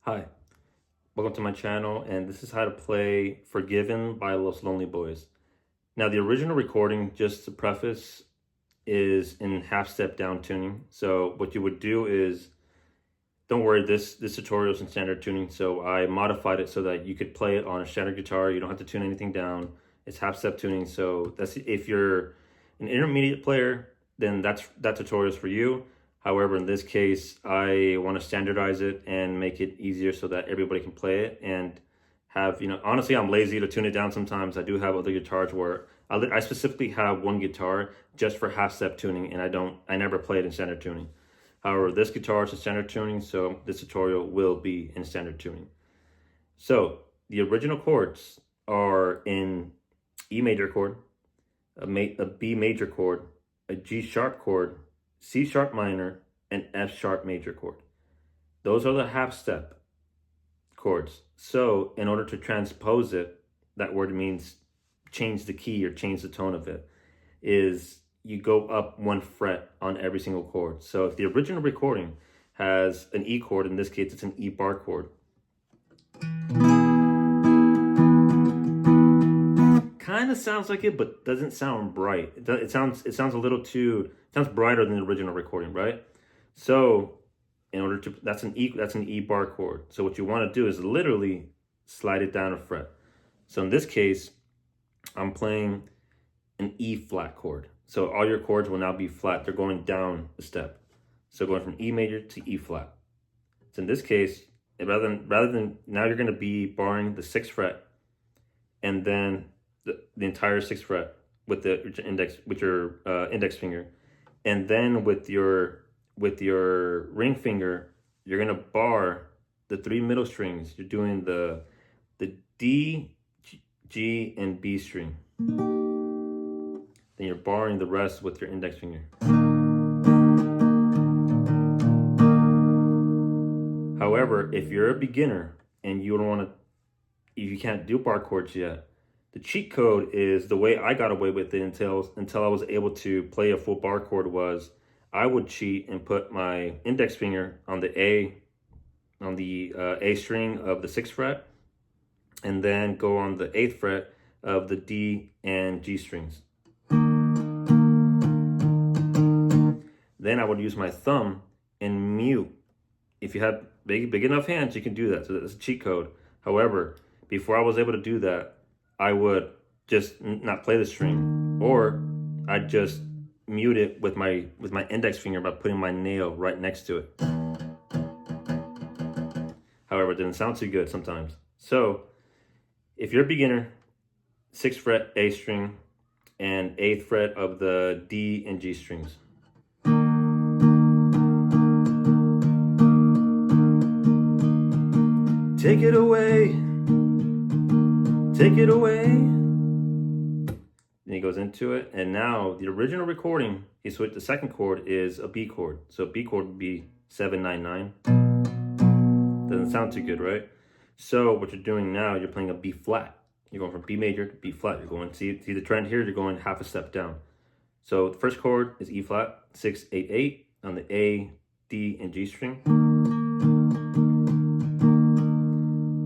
Hi, welcome to my channel, and this is how to play Forgiven by Los Lonely Boys. Now, the original recording, just to preface, is in half-step down tuning. So what you would do is, don't worry, this tutorial is in standard tuning, so I modified it so that you could play it on a standard guitar. You don't have to tune anything down. It's half-step tuning, so that's if you're an intermediate player, then that tutorial is for you. However, in this case, I want to standardize it and make it easier so that everybody can play it and have, honestly, I'm lazy to tune it down sometimes. I do have other guitars where I specifically have one guitar just for half-step tuning, and I never play it in standard tuning. However, this guitar is in standard tuning, so this tutorial will be in standard tuning. So the original chords are in E major chord, a B major chord, a G sharp chord, C sharp minor, and F sharp major chord. Those are the half step chords. So in order to transpose it, that word means change the key or change the tone of it, is you go up one fret on every single chord. So if the original recording has an E chord, in this case it's an E bar chord, kind of sounds like it, but doesn't sound bright. It sounds a little too, sounds brighter than the original recording, right? So in order to, that's an E bar chord. So what you want to do is literally slide it down a fret. So in this case, I'm playing an E flat chord. So all your chords will now be flat. They're going down a step. So going from E major to E flat. So in this case, rather than now you're going to be barring the 6th fret and then the entire 6th fret with your index finger, and then with your ring finger, you're gonna bar the 3 middle strings. You're doing the D, G, and B string. Then you're barring the rest with your index finger. However, if you're a beginner and you don't want to, if you can't do bar chords yet, the cheat code is, the way I got away with it until I was able to play a full bar chord, was I would cheat and put my index finger on the A string of the 6th fret, and then go on the 8th fret of the D and G strings. Then I would use my thumb and mute. If you have big enough hands, you can do that. So that's a cheat code. However, before I was able to do that, I would just not play the string, or I'd just mute it with my index finger by putting my nail right next to it. However, it didn't sound too good sometimes. So if you're a beginner, 6th fret A string and 8th fret of the D and G strings. Take it away. Take it away. Then he goes into it, and now the original recording, he switched, the 2nd chord is a B chord. So B chord would be 7-9-9. Doesn't sound too good, right? So what you're doing now, you're playing a B flat. You're going from B major to B flat. You're going, see the trend here? You're going half a step down. So the 1st chord is E flat, 6-8-8 on the A, D, and G string.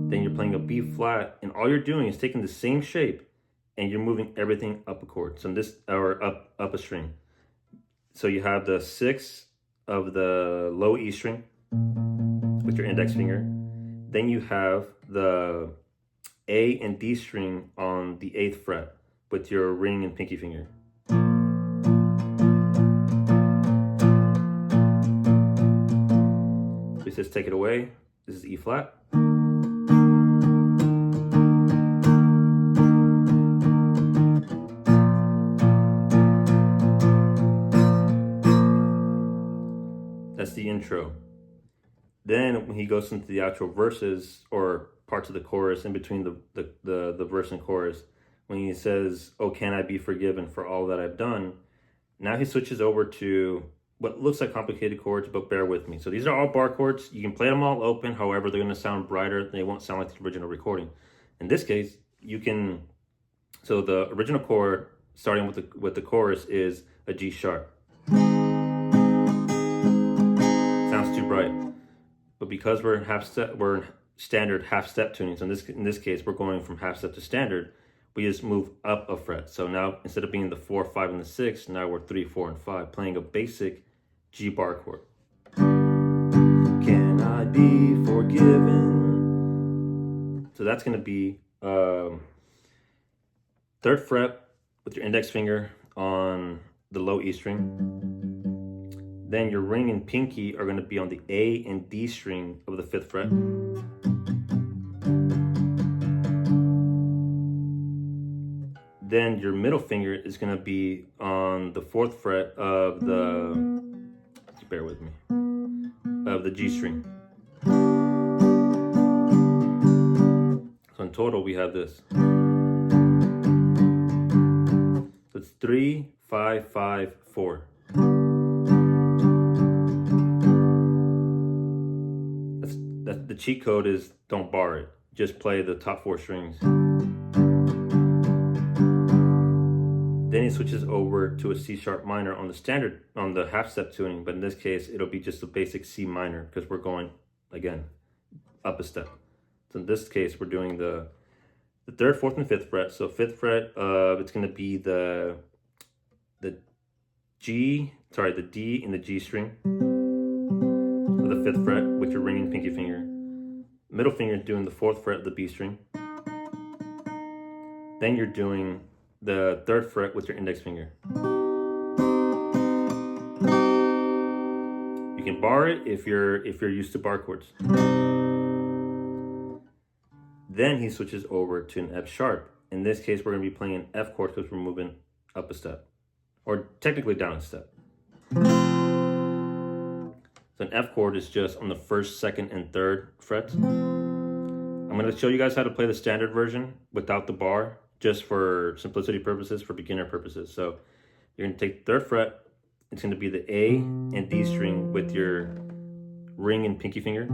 Then you're playing a B flat, and all you're doing is taking the same shape and you're moving everything up a chord. So this, or up a string. So you have the 6th of the low E string with your index finger. Then you have the A and D string on the 8th fret with your ring and pinky finger. So he says, take it away. This is E flat. That's the intro. Then when he goes into the actual verses or parts of the chorus in between the verse and chorus, when he says, "Oh, can I be forgiven for all that I've done?" Now he switches over to what looks like complicated chords, but bear with me. So these are all bar chords. You can play them all open. However, they're going to sound brighter. They won't sound like the original recording. In this case, you can. So the original chord, starting with the chorus, is a G sharp. Sounds too bright. but because we're in standard half step tuning. So in this case, we're going from half step to standard. We just move up a fret. So now instead of being the 4, 5, and the 6, now we're 3, 4, and 5, playing a basic G bar chord. Can I be forgiven? So that's going to be 3rd fret with your index finger on the low E string. Then your ring and pinky are going to be on the A and D string of the 5th fret. Then your middle finger is going to be on the 4th fret of the, bear with me, of the G string. So in total we have this. So it's 3, 5, 5, 4. The cheat code is don't bar it. Just play the top 4 strings. Then he switches over to a C sharp minor on the standard, on the half step tuning, but in this case, it'll be just a basic C minor because we're going, again, up a step. So in this case, we're doing the 3rd, 4th, and 5th fret. So 5th fret, it's going to be the D and the G string of the 5th fret with your ring and pinky finger. Middle finger is doing the 4th fret of the B string. Then you're doing the 3rd fret with your index finger. You can bar it if you're used to bar chords. Then he switches over to an F sharp. In this case, we're going to be playing an F chord because we're moving up a step, or technically down a step. So an F chord is just on the 1st, 2nd, and 3rd frets. I'm going to show you guys how to play the standard version without the bar, just for simplicity purposes, for beginner purposes. So you're going to take the 3rd fret. It's going to be the A and D string with your ring and pinky finger.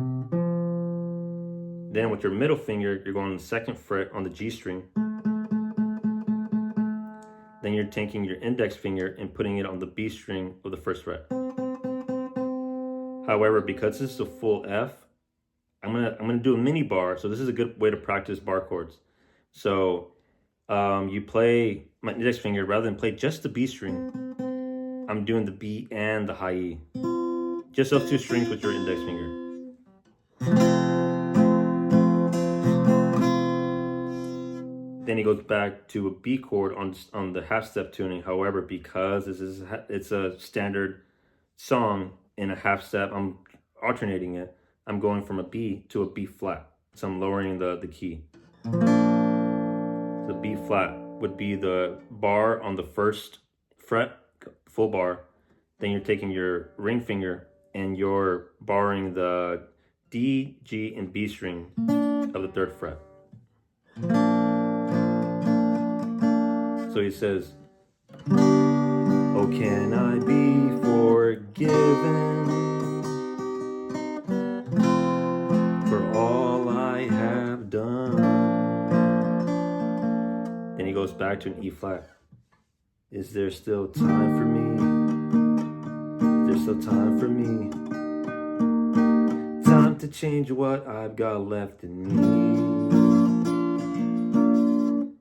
Then with your middle finger, you're going on the 2nd fret on the G string. Then you're taking your index finger and putting it on the B string of the 1st fret. However, because this is a full F, I'm gonna do a mini bar. So this is a good way to practice bar chords. So you play my index finger, rather than play just the B string, I'm doing the B and the high E. Just those 2 strings with your index finger. Then he goes back to a B chord on the half step tuning. However, because it's a standard song in a half step, I'm alternating it. I'm going from a B to a B flat. So I'm lowering the key. The B flat would be the bar on the 1st fret, full bar. Then you're taking your ring finger and you're barring the D, G, and B string of the 3rd fret. So he says, oh, can I be forgiven for all I have done? Then he goes back to an E flat. Is there still time for me? Is there still time for me? Time to change what I've got left in me.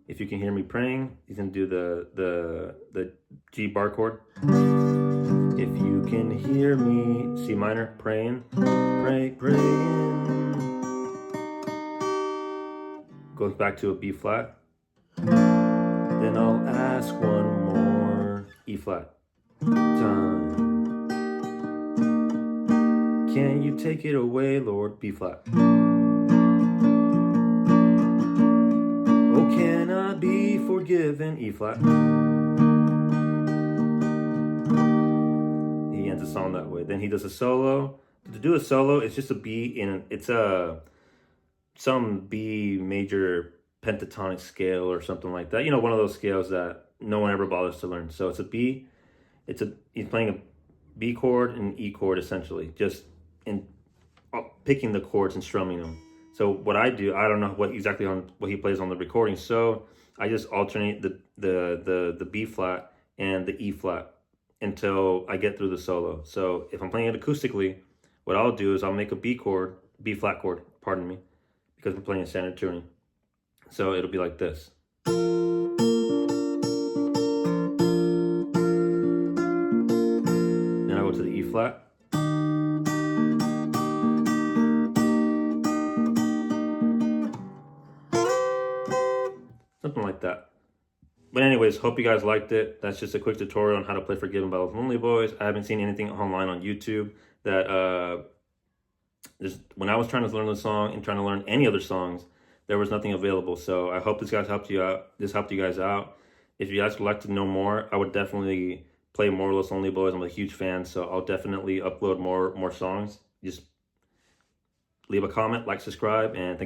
If you can hear me praying, he's gonna do the G bar chord. If you can hear me, C minor, praying, praying. Goes back to a B flat. Then I'll ask one more E flat time. Can you take it away, Lord? B flat. Oh, can I be forgiven? E flat. He ends the song that way. Then he does a solo. To do a solo, it's just a B some B major pentatonic scale or something like that. You know, one of those scales that no one ever bothers to learn. So it's a B. He's playing a B chord and an E chord essentially, just in picking the chords and strumming them. So what I do, I don't know what he plays on the recording. So I just alternate the B flat and the E flat until I get through the solo. So if I'm playing it acoustically, what I'll do is I'll make a B flat chord, pardon me, because we're playing a standard tuning. So it'll be like this. Then I go to the E flat. Something like that. But anyways, hope you guys liked it. That's just a quick tutorial on how to play Forgiven by Los Lonely Boys. I haven't seen anything online on YouTube that just when I was trying to learn the song and trying to learn any other songs, there was nothing available. So I hope this guys helped you out. This helped you guys out. If you guys would like to know more, I would definitely play more Los Lonely Boys. I'm a huge fan, so I'll definitely upload more songs. Just leave a comment, like, subscribe, and thank you.